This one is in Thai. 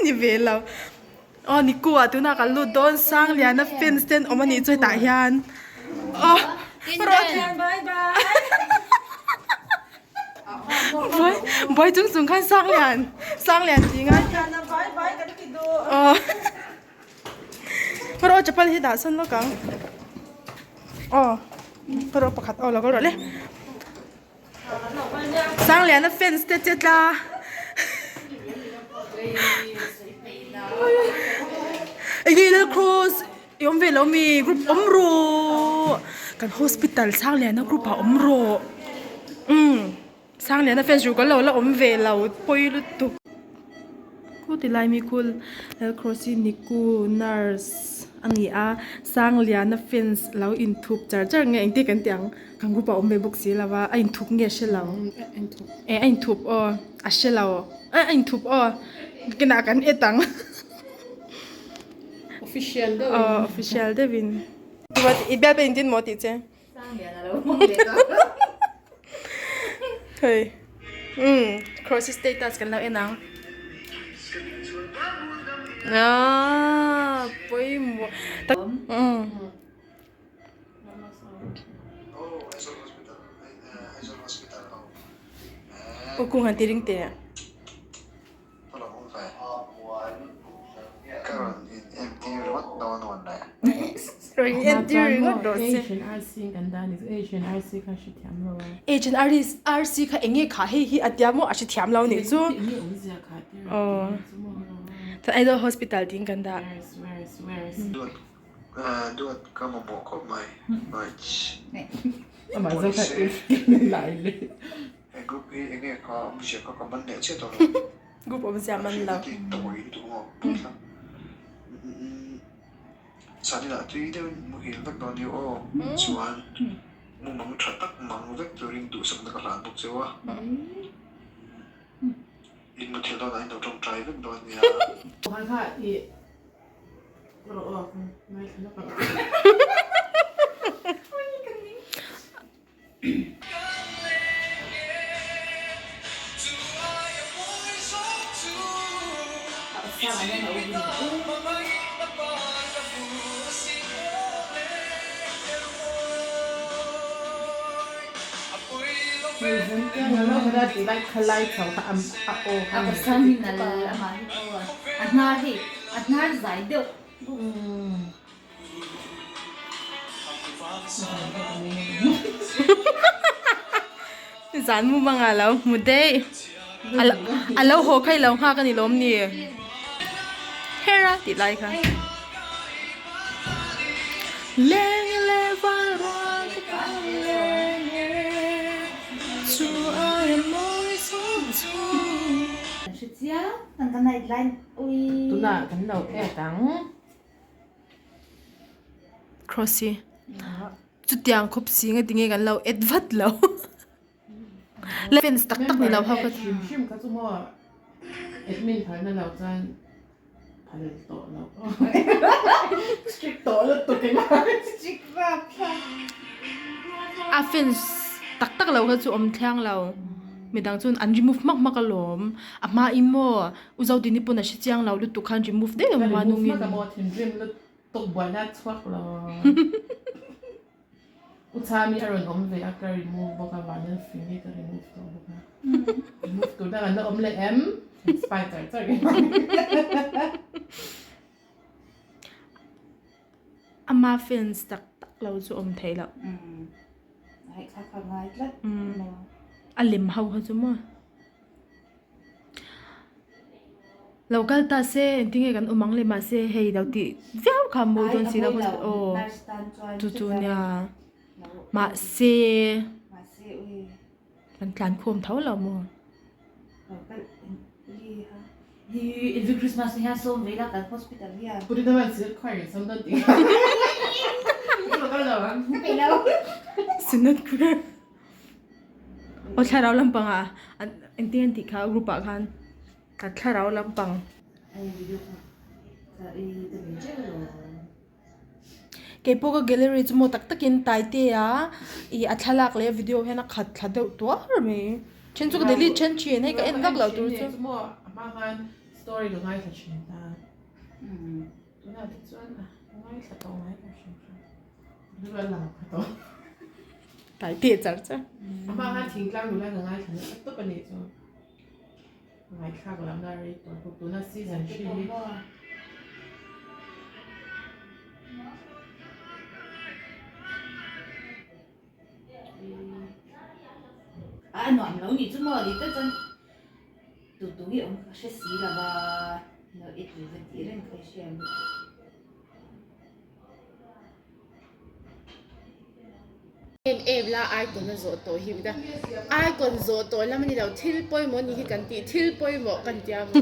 นี่เวลแล้วอ๋อนี่กูอ่ะตัวน่ากันลุดโดนSangliana Fans เต้นออกมานี่ช่วยตายยันอ๋อรถบายบายบายจุงๆ看Sanglianaจริงอ่ะบายกันกี่ดูอ๋อรถจะไปที่ด่านแล้วกันอ๋อรถประคัดอ๋อแล้วก็รถเลยSangliana Fans เจ็ดละไอ้ยี่เลครูสยมเวลามีกรุ๊ปอมโรกันโฮสพิทอลSanglianaกรุ๊ปอมโรSangliana Fansอยู่กันแล้วอมเวลาปอยลุตุกูติไลมีคุณแล้วครูสิNICU nurseอันนี้Sangliana Fansแล้วอินทุบจะไงอินที่กันเตียงกันกรุ๊ปอมเวบุกสีแล้วว่าอินทุบเงี้ยเชลล์อินทุบอ๋อเชลล์อินทุบอ๋อกินอากันตังofficial เด้อofficial เด้อวินว่าอีแบบเป็นจินหมดติเจ้Sanglianaแล้วมองเด็กเฮ้ยcross status กันแล้วนังปุ้ยหมดโอ้กูหันตีริงเตะAsian RC กันได้นี่ Asian RC ค่ะชิเทียมเรา Asian RC ค่ะเอ็งเงี้ยขาให้อัดยาโมอาจจะเทียมเราเนี่ยจูอ๋อแต่ไอ้ตัว hospital ทิ้งกันได้ด้วยก็มาบอกเขาไม่มาจะใส่ไหลเลยไอ้กรุ๊ปเองเนี่ยเขาไม่ใช่เขาก็มันเนี่ยเชื่อตัวเรากรุ๊ปผมจะมันเราตัวอีตัวสันนิษฐานที่เดี๋ยวมึงเห็นแบบตอนนี้ชวนมึงมันถัดตักมังเวกตัวริงดูสมนักหลานบุกเจ้าวะอินมาเที่ยวตอนไหนเราต้องใจเวกตอนนี้ค่ะค่ะอีเราออกไม่ทันแล้วกันเราไม่ได้ตีได้คลายเขาค่ะโอ้ค่ะสันนิษฐานมาที่ตัวอันนั้นใจเดียวจานมูบังแล้วมุดเด้แล้วโหใครแล้วห้ากันนี่ล้มนี่เฮร่าติดไรค่ะเลงเลวารอนเลงชูอาร์มอยสูชูชุดเสียตั้งกันในไลน์อุ้ยตุน่ากันเราตังครอซี่จุดยังครบสิงติงกันเราวัดเราเลเป็นสตักนี่เราเขาก็ชิมก็จะว่ามินพันนั่นเราจะพันโตเราสตริกโตแล้วตัวกันมาสตริกแบบฟินตักเราเขาจะอมแทงเราไม่ดังจนอัน remove มากๆล้มมาอิโมอุจจาระนี่ปุ่นอาชิจียงเราลุตุคัน removeได้ยังมานุ่งนี่กับมอทินริมแล้วตกบัวน่าชวักเราอุตส่าห์มีอารมณ์อมเวอากา remove บอกว่าวันนั้นฟินี่ก็ remove ตัวบอกว่า remove ตัวได้กันแล้วอมเลยสไปเตอร์จะยังมาฟินตักเราจะอมเทแล้วให้ข้าวง่ายแล้วอันเล็มเขาจะมั้งเราก็ตัดเส้นที่ไงกันมังเลยมาเส้นให้เราติเจ้าคำพูดสิเราโอ้จู่ๆเนี่ยมาเส้นมันการควมเท่าเรามั้งอีวิคริสต์มาสเนี่ยส่งเวลาการฮอสพิทอลเนี่ยพูดได้ไหมสิคอยสมดันตีเราก็เลยว่าไปแล้วสุนัขคือโอ้ใช่เราลำปังอันที่เขากรุ๊ปกันกัดใช่เราลำปังเก็บพวกแกลเลอรี่จะหมดตักกินตายเตี้ยอัดลักเลยวิดีโอให้นักขัดเดือดตัวหรือไม่เช่นสุดเดลี่เช่นเชียนให้ก็เอ็นกักเราตัวจะมั่วมากันส story 都爱他全单，嗯，都那的转啊，我爱他多爱他全单，你不要老他多。 tại tiệt chả chả阿媽喺田間度咧，我愛他都不你做，我愛看過那裡讀那 season 3。 à nó lâu nhỉ chứ mà đi tới chân tụt tụt cái ông sẽ xí là ba nó ít rồi cái tí lên cái siam em la ai còn nó zot to hi da ai còn zot to la mani lo thil poi mo ni hi kan ti thil poi mo kan tia mo